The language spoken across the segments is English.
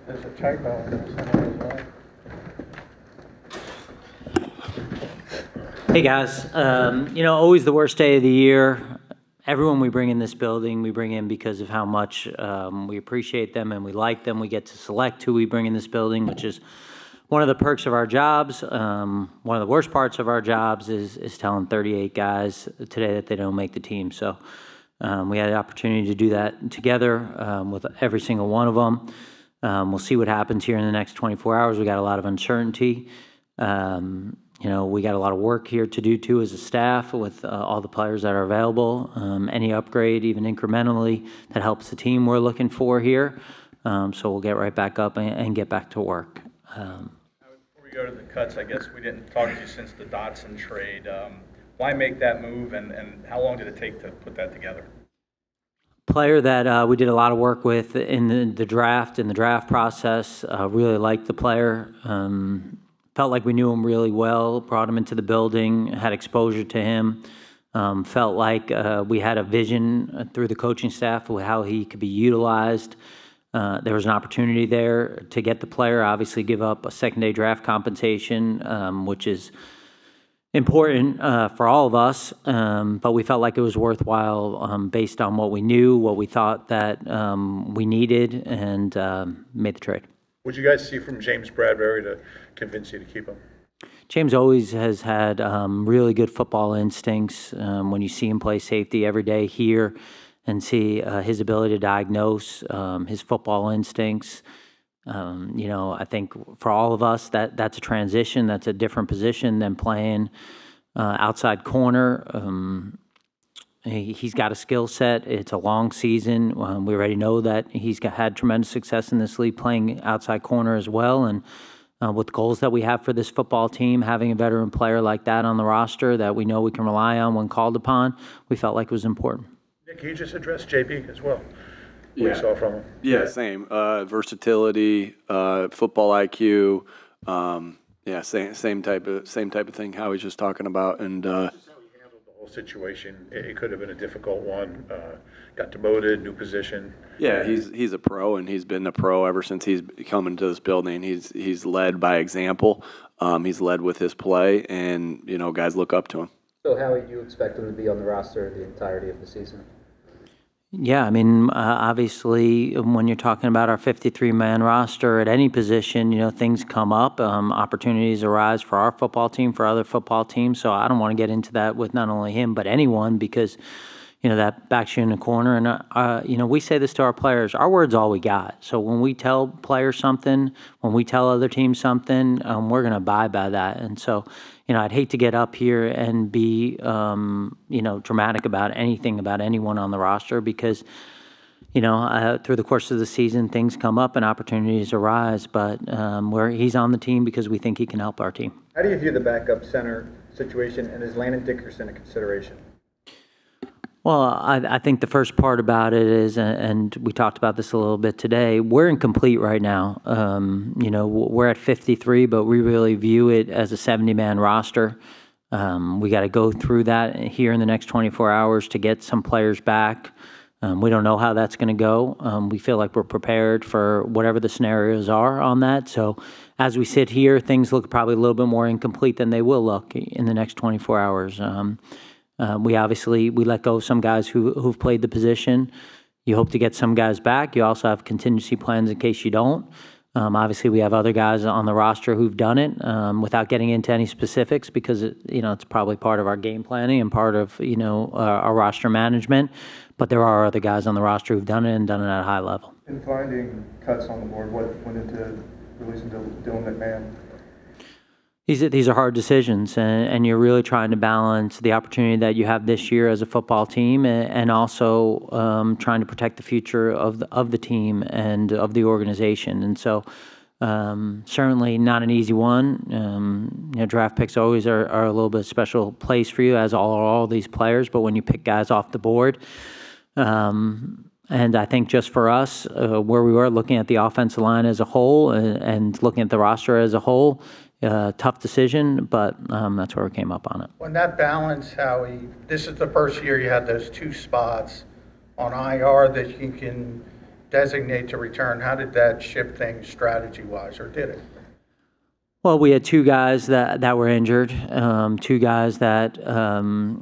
There's a typo in there somewhere as well. Hey guys, always the worst day of the year. Everyone we bring in this building, we bring in because of how much we appreciate them and we like them. We get to select who we bring in this building, which is one of the perks of our jobs. One of the worst parts of our jobs is telling 38 guys today that they don't make the team. So we had the opportunity to do that together with every single one of them. We'll see what happens here in the next 24 hours. We got a lot of uncertainty. We got a lot of work here to do too as a staff with all the players that are available. Any upgrade, even incrementally, that helps the team we're looking for here. So we'll get right back up and get back to work. Before we go to the cuts, I guess we didn't talk to you since the Dotson trade. Why make that move, and how long did it take to put that together? Player that we did a lot of work with in the draft process. Really liked the player. Felt like we knew him really well. Brought him into the building. Had exposure to him. Felt like we had a vision through the coaching staff of how he could be utilized. There was an opportunity there to get the player. Obviously, give up a second-day draft compensation, which is important for all of us, but we felt like it was worthwhile based on what we knew, what we thought that we needed, and made the trade. What did you guys see from James Bradbury to convince you to keep him? James always has had really good football instincts. When you see him play safety every day here and see his ability to diagnose, his football instincts, I think for all of us, that's a transition. That's a different position than playing outside corner. He's got a skill set. It's a long season. We already know that he's had tremendous success in this league playing outside corner as well. And with goals that we have for this football team, having a veteran player like that on the roster that we know we can rely on when called upon, we felt like it was important. Nick, can you just address JP as well? Yeah. What you saw from him? Yeah, same. Versatility, football IQ. Same type of thing Howie's just talking about. And Just how he handled the whole situation. It could have been a difficult one. Got demoted, new position. yeah, he's a pro, and he's been a pro ever since he's come into this building. He's led by example. He's led with his play, and guys look up to him. So Howie, do you expect him to be on the roster the entirety of the season? Yeah, I mean, obviously, when you're talking about our 53-man roster at any position, things come up, opportunities arise for our football team, for other football teams. So I don't want to get into that with not only him but anyone because, that backs you in the corner. And we say this to our players: our word's all we got. So when we tell players something, when we tell other teams something, we're going to abide by that. And so, I'd hate to get up here and be, dramatic about anything about anyone on the roster because, through the course of the season, things come up and opportunities arise. But he's on the team because we think he can help our team. How do you view the backup center situation, and is Landon Dickerson a consideration? Well, I think the first part about it is, and we talked about this a little bit today, we're incomplete right now. We're at 53, but we really view it as a 70-man roster. We got to go through that here in the next 24 hours to get some players back. We don't know how that's going to go. We feel like we're prepared for whatever the scenarios are on that. So as we sit here, things look probably a little bit more incomplete than they will look in the next 24 hours. We let go of some guys who've played the position. You hope to get some guys back. You also have contingency plans in case you don't. Obviously, we have other guys on the roster who've done it without getting into any specifics because it's probably part of our game planning and part of our roster management. But there are other guys on the roster who've done it and done it at a high level. In finding cuts on the board, what went into releasing Dylan McMahon? These are hard decisions, and you're really trying to balance the opportunity that you have this year as a football team, and also trying to protect the future of the team and of the organization. And so, certainly not an easy one. Draft picks always are a little bit special place for you, as all these players. But when you pick guys off the board, and I think just for us, where we were looking at the offensive line as a whole and looking at the roster as a whole. Tough decision, but that's where we came up on it. When that balance, Howie, this is the first year you had those two spots on IR that you can designate to return, how did that shift things strategy-wise, or did it? Well, we had two guys that were injured, two guys that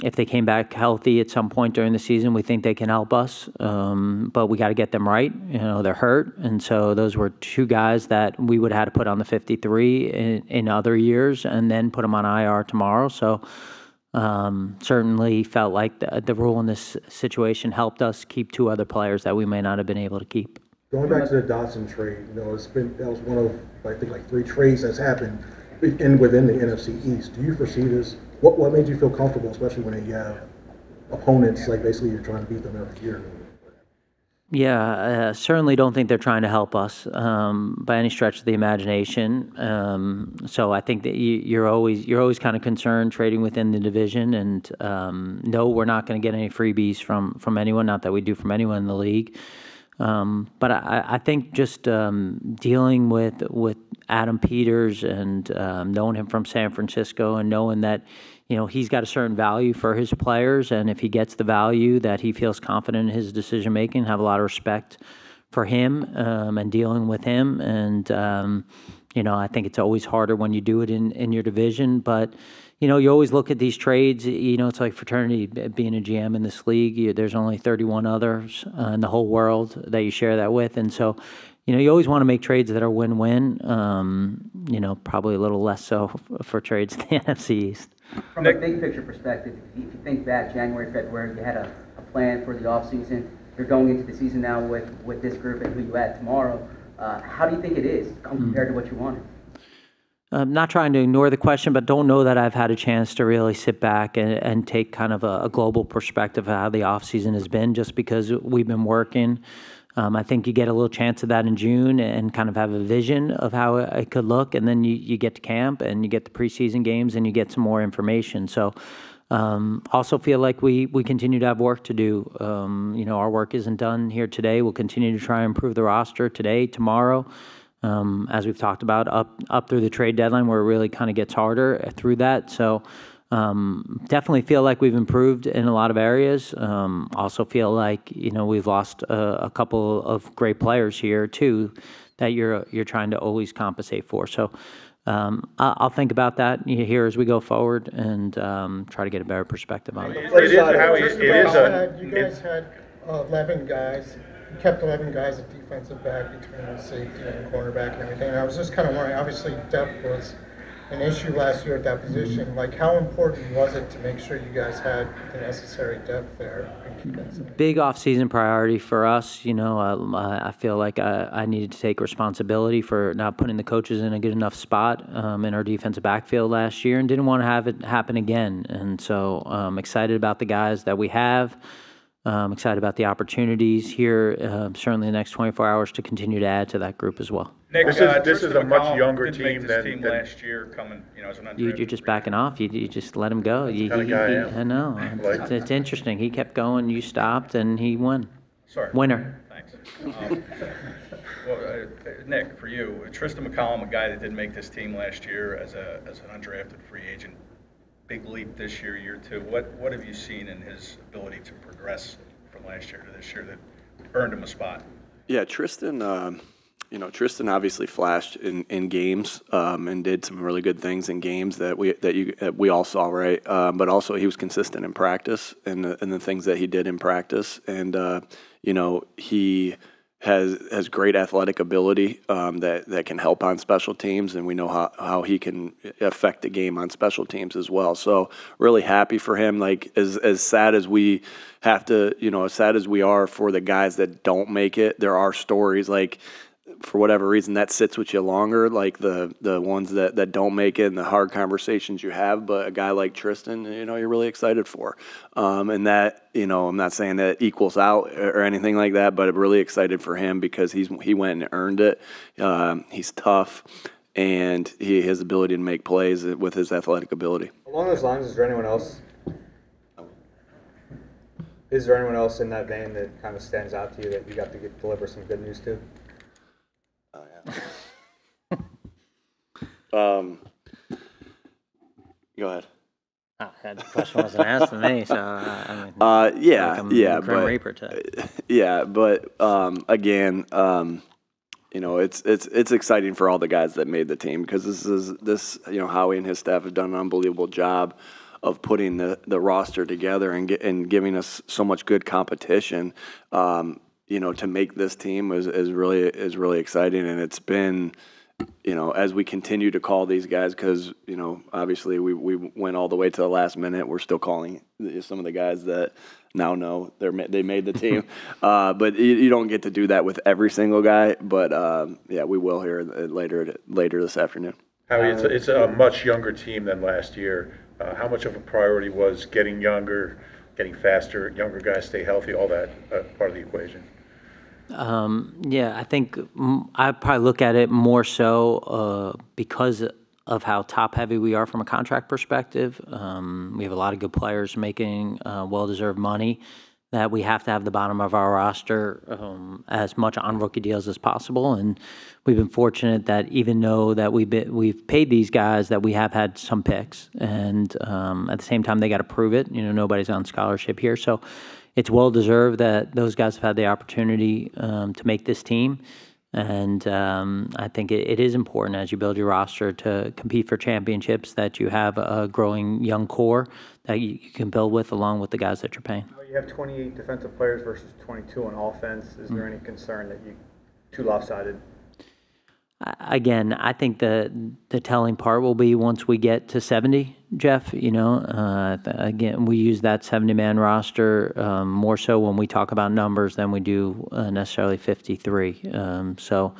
if they came back healthy at some point during the season, we think they can help us, but we got to get them right. You know, they're hurt, and so those were two guys that we would have had to put on the 53 in other years and then put them on IR tomorrow. So certainly felt like the rule in this situation helped us keep two other players that we may not have been able to keep. Going back to the Dotson trade, you know, that was one of, I think, like 3 trades that's happened within the NFC East. Do you foresee this? What made you feel comfortable, especially when you have opponents, like basically you're trying to beat them every year? Yeah, certainly don't think they're trying to help us by any stretch of the imagination. So I think that you're always kind of concerned trading within the division, and no, we're not going to get any freebies from anyone. Not that we do from anyone in the league. But I think just dealing with Adam Peters and knowing him from San Francisco and knowing that, you know, he's got a certain value for his players, and if he gets the value that he feels confident in his decision making, have a lot of respect for him and dealing with him. And you know, I think it's always harder when you do it in your division, but you know, you always look at these trades, you know, it's like fraternity being a GM in this league. There's only 31 others in the whole world that you share that with. And so, you know, you always want to make trades that are win-win, you know, probably a little less so for trades in the NFC East. From a big picture perspective, if you think back January, February, you had a plan for the offseason. You're going into the season now with this group and who you add tomorrow. How do you think it is compared to what you wanted? I'm not trying to ignore the question, but don't know that I've had a chance to really sit back and take kind of a global perspective of how the offseason has been, just because we've been working. I think you get a little chance of that in June and kind of have a vision of how it could look, and then you get to camp and you get the preseason games and you get some more information. So also feel like we continue to have work to do. You know, our work isn't done here today. We'll continue to try and improve the roster today, tomorrow. As we've talked about, up through the trade deadline where it really kind of gets harder through that. So definitely feel like we've improved in a lot of areas. Also feel like, you know, we've lost a couple of great players here too that you're trying to always compensate for. So I'll think about that here as we go forward and try to get a better perspective on it. You guys had 11 guys. You kept 11 guys at defensive back between safety and cornerback and everything. And I was just kind of wondering, obviously depth was an issue last year at that position. Like, how important was it to make sure you guys had the necessary depth there? Big off-season priority for us. You know, I feel like I needed to take responsibility for not putting the coaches in a good enough spot in our defensive backfield last year, and didn't want to have it happen again. And so I'm excited about the guys that we have. I'm excited about the opportunities here, certainly the next 24 hours to continue to add to that group as well. Nick, this is a much younger team than last year, coming, you know, as an undrafted. You're just backing off. You just let him go. That's the kind of guy I am. I know. It's interesting. He kept going. You stopped, and he won. Sorry. Winner. Thanks. Nick, for you, Tristan McCollum, a guy that didn't make this team last year as an undrafted free agent. Big leap this year 2. What have you seen in his ability to progress from last year to this year that earned him a spot? Yeah, Tristan. You know, Tristan obviously flashed in games and did some really good things in games that we all saw, right? But also he was consistent in practice and the things that he did in practice, and you know, he has great athletic ability that can help on special teams, and we know how he can affect the game on special teams as well. So really happy for him. Like as sad as we have to, you know, as sad as we are for the guys that don't make it, there are stories like, for whatever reason, that sits with you longer, like the ones that don't make it and the hard conversations you have. But a guy like Tristan, you know, you're really excited for. And that, you know, I'm not saying that equals out or anything like that, but I'm really excited for him because he went and earned it. He's tough, and he has the ability to make plays with his athletic ability. Along those lines, is there anyone else in that vein that kind of stands out to you that you got to deliver some good news to? Go ahead. That question wasn't asked to me, so I mean, Yeah, like I'm yeah, Grim but Reaper today. yeah, but again, you know, it's exciting for all the guys that made the team because this you know, Howie and his staff have done an unbelievable job of putting the roster together and giving us so much good competition. You know, to make this team is really exciting, and it's been, you know, as we continue to call these guys, because, you know, obviously we went all the way to the last minute. We're still calling some of the guys that now know they made the team. But you don't get to do that with every single guy. But, yeah, we will here later this afternoon. Howie, it's a much younger team than last year. How much of a priority was getting younger, getting faster, younger guys stay healthy, all that part of the equation? Yeah, I think I probably look at it more so because of how top heavy we are from a contract perspective. We have a lot of good players making well-deserved money that we have to have the bottom of our roster as much on rookie deals as possible. And we've been fortunate that even though that we've paid these guys, that we have had some picks. And at the same time, they got to prove it. You know, nobody's on scholarship here. So it's well-deserved that those guys have had the opportunity to make this team. And I think it is important as you build your roster to compete for championships that you have a growing young core that you can build with along with the guys that you're paying. You have 28 defensive players versus 22 on offense. Is there any concern that you too lopsided? Again, I think the telling part will be once we get to 70, Jeff. You know, again, we use that 70-man roster more so when we talk about numbers than we do necessarily 53. So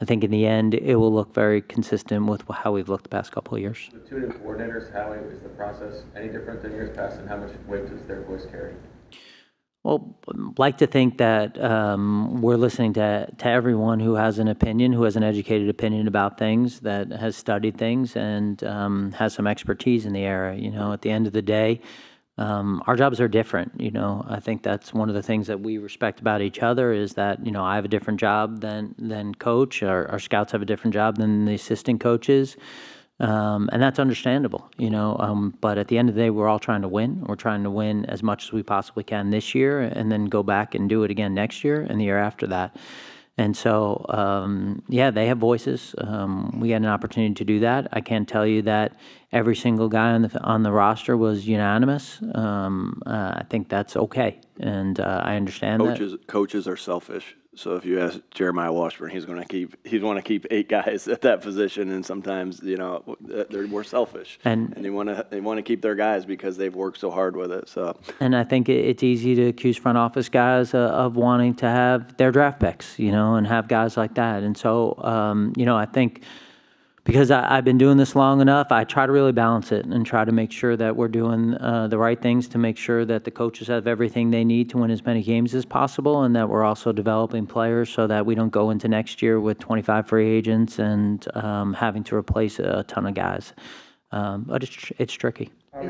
I think in the end, it will look very consistent with how we've looked the past couple of years. The two new coordinators, how is the process any different than years past, and how much weight does their voice carry? Well, like to think that we're listening to everyone who has an opinion, who has an educated opinion about things, that has studied things, and has some expertise in the area. You know, at the end of the day, our jobs are different. You know, I think that's one of the things that we respect about each other is that, you know, I have a different job than coach. Our scouts have a different job than the assistant coaches. And that's understandable, you know, but at the end of the day, we're all trying to win. We're trying to win as much as we possibly can this year and then go back and do it again next year and the year after that. And so, yeah, they have voices. We had an opportunity to do that. I can't tell you that every single guy on the roster was unanimous. I think that's okay, and I understand that. Coaches are selfish. So if you ask Jeremiah Washburn, he'd want to keep 8 guys at that position, and sometimes, you know, they're more selfish, and they want to keep their guys because they've worked so hard with it. So, and I think it's easy to accuse front office guys of wanting to have their draft picks, you know, and have guys like that. And so, you know, I think because I've been doing this long enough, I try to really balance it and try to make sure that we're doing the right things to make sure that the coaches have everything they need to win as many games as possible, and that we're also developing players so that we don't go into next year with 25 free agents and having to replace a ton of guys. But it's tricky. It's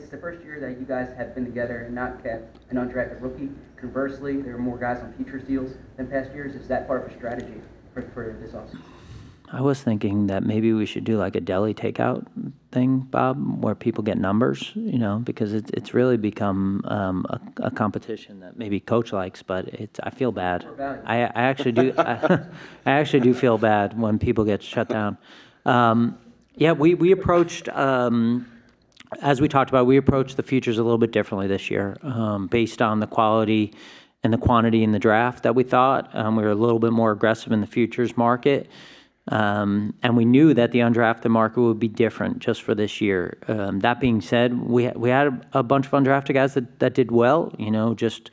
the first year that you guys have been together and not kept an undrafted rookie. Conversely, there are more guys on futures deals than past years. Is that part of a strategy for this offseason? I was thinking that maybe we should do like a deli takeout thing, Bob, where people get numbers, you know, because it's really become a competition that maybe coach likes, but I feel bad. I actually do. I actually do feel bad when people get shut down. Yeah, we approached, as we talked about, we approached the futures a little bit differently this year, based on the quality and the quantity in the draft that we thought. We were a little bit more aggressive in the futures market. And we knew that the undrafted market would be different just for this year. That being said, we had a bunch of undrafted guys that did well, you know, just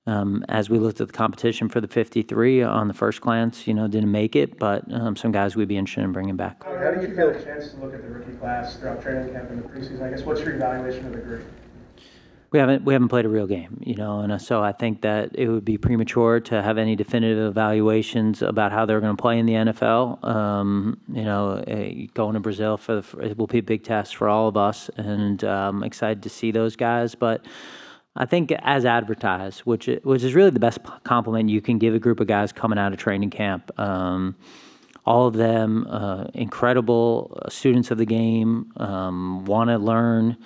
as we looked at the competition for the 53 on the first glance, you know, didn't make it, but some guys we'd be interested in bringing back. How do you feel a chance to look at the rookie class throughout training camp and the preseason? I guess what's your evaluation of the group? We haven't played a real game, you know, and so I think that it would be premature to have any definitive evaluations about how they're going to play in the NFL. You know, going to Brazil it will be a big test for all of us, and excited to see those guys. But I think as advertised, which is really the best compliment you can give a group of guys coming out of training camp. all of them incredible students of the game, want to learn,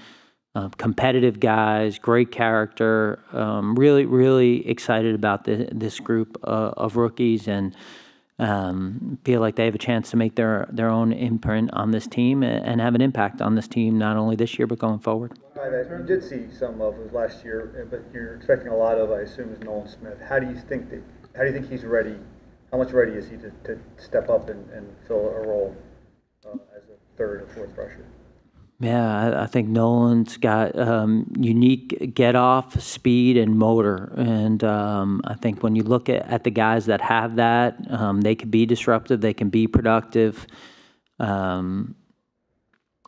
competitive guys, great character. Really, really excited about this group of rookies, and feel like they have a chance to make their own imprint on this team and have an impact on this team, not only this year but going forward. Guy that you did see some of was last year, but you're expecting a lot of, I assume, is Nolan Smith. How do you think he's ready? How much ready is he to step up and fill a role as a third or fourth rusher? Yeah, I think Nolan's got unique get-off, speed, and motor. And I think when you look at the guys that have that, they can be disruptive, they can be productive.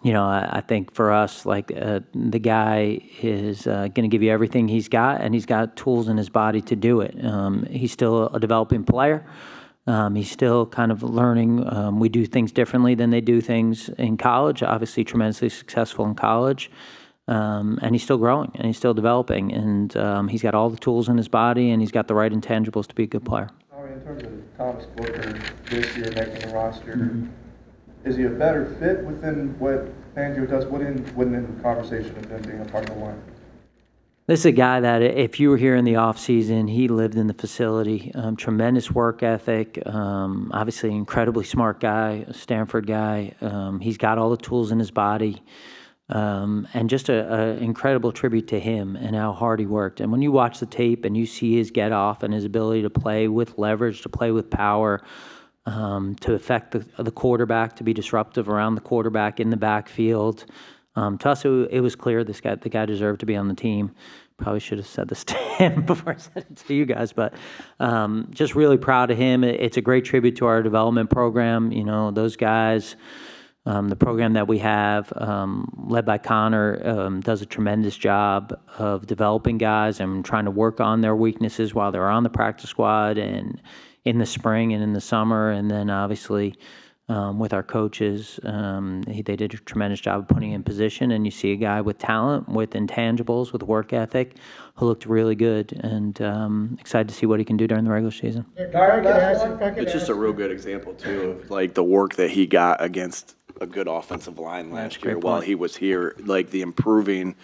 I think for us, like the guy is going to give you everything he's got, and he's got tools in his body to do it. He's still a developing player. He's still kind of learning. We do things differently than they do things in college. Obviously, tremendously successful in college. And he's still growing, and he's still developing. And he's got all the tools in his body, and he's got the right intangibles to be a good player. In terms of Thomas Booker this year making the roster, is he a better fit within what Fangio does? Within the conversation of them being a part of the line? This is a guy that if you were here in the offseason, he lived in the facility. Tremendous work ethic. Obviously, incredibly smart guy, a Stanford guy. He's got all the tools in his body. And just an incredible tribute to him and how hard he worked. And when you watch the tape and you see his get off and his ability to play with leverage, to play with power, to affect the quarterback, to be disruptive around the quarterback in the backfield. To us, it was clear the guy deserved to be on the team. Probably should have said this to him before I said it to you guys, but just really proud of him. It's a great tribute to our development program. Those guys, the program that we have, led by Connor, does a tremendous job of developing guys and trying to work on their weaknesses while they're on the practice squad and in the spring and in the summer. And then obviously with our coaches, they did a tremendous job of putting in position. And you see a guy with talent, with intangibles, with work ethic, who looked really good. And excited to see what he can do during the regular season. It's just a real good example, too, of like the work that he got against a good offensive line last year while he was here. Like the improving,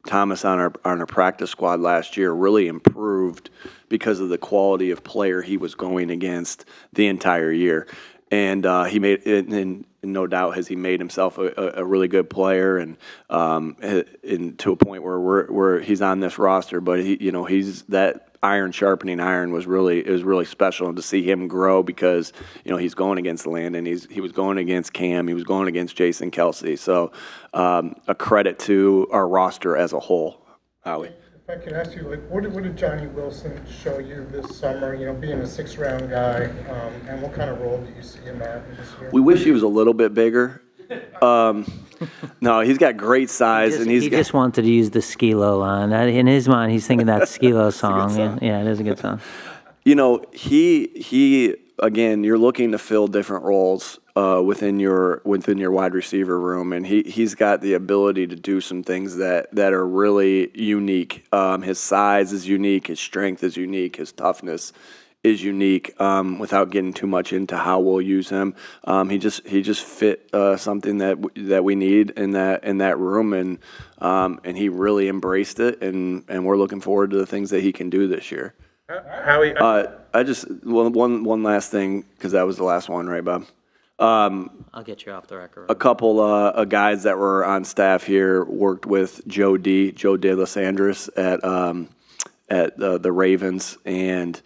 Thomas on our practice squad last year really improved because of the quality of player he was going against the entire year. And he made it, and no doubt has he made himself a really good player, and to a point where he's on this roster. But he's that iron sharpening iron was really special, and to see him grow because he's going against Landon, he was going against Cam, he was going against Jason Kelsey. So a credit to our roster as a whole, Howie. If I could ask you, what did Johnny Wilson show you this summer, being a sixth-round guy, and what kind of role do you see him at this year? We wish he was a little bit bigger. No, he's got great size, and he just wanted to use the Skilo line. In his mind, he's thinking that Skilo song. Yeah, it is a good song. He again, you're looking to fill different roles within your wide receiver room, and he's got the ability to do some things that are really unique. His size is unique, his strength is unique, his toughness is unique. Without getting too much into how we'll use him, he just fit something that we need in that room, and he really embraced it, and we're looking forward to the things that he can do this year. Howie, one last thing, because that was the last one, right, Bob? I'll get you off the record. A couple of guys that were on staff here worked with Joe De Los Andres at the Ravens, and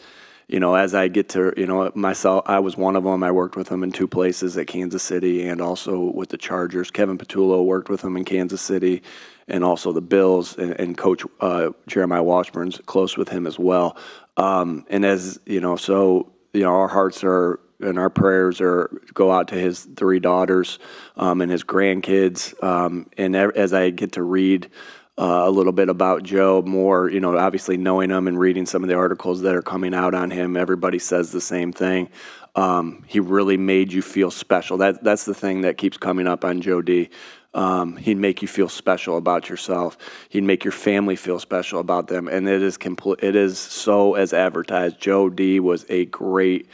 as I get to myself, I was one of them. I worked with him in two places, at Kansas City and also with the Chargers. Kevin Patullo worked with him in Kansas City, and also the Bills, and Coach Jeremiah Washburn's close with him as well. And as our hearts are and our prayers go out to his three daughters and his grandkids. And as I get to read a little bit about Joe more, obviously knowing him and reading some of the articles that are coming out on him, everybody says the same thing. He really made you feel special. That's the thing that keeps coming up on Joe D. He'd make you feel special about yourself. He'd make your family feel special about them. And it is so as advertised. Joe D was a great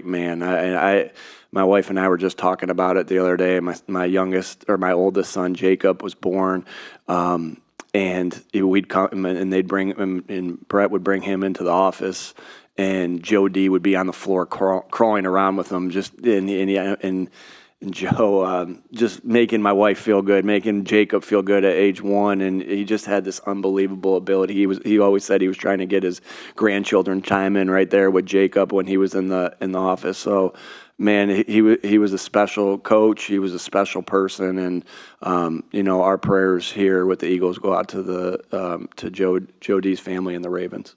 man. My wife and I were just talking about it the other day. My oldest son, Jacob, was born. And we'd come and they'd bring him, and Brett would bring him into the office, and Joe D would be on the floor crawling around with him, and Joe just making my wife feel good, making Jacob feel good at age 1, and he just had this unbelievable ability. He always said he was trying to get his grandchildren chime in right there with Jacob when he was in the office. So, man, he was a special coach. He was a special person, and our prayers here with the Eagles go out to Joe D's family and the Ravens.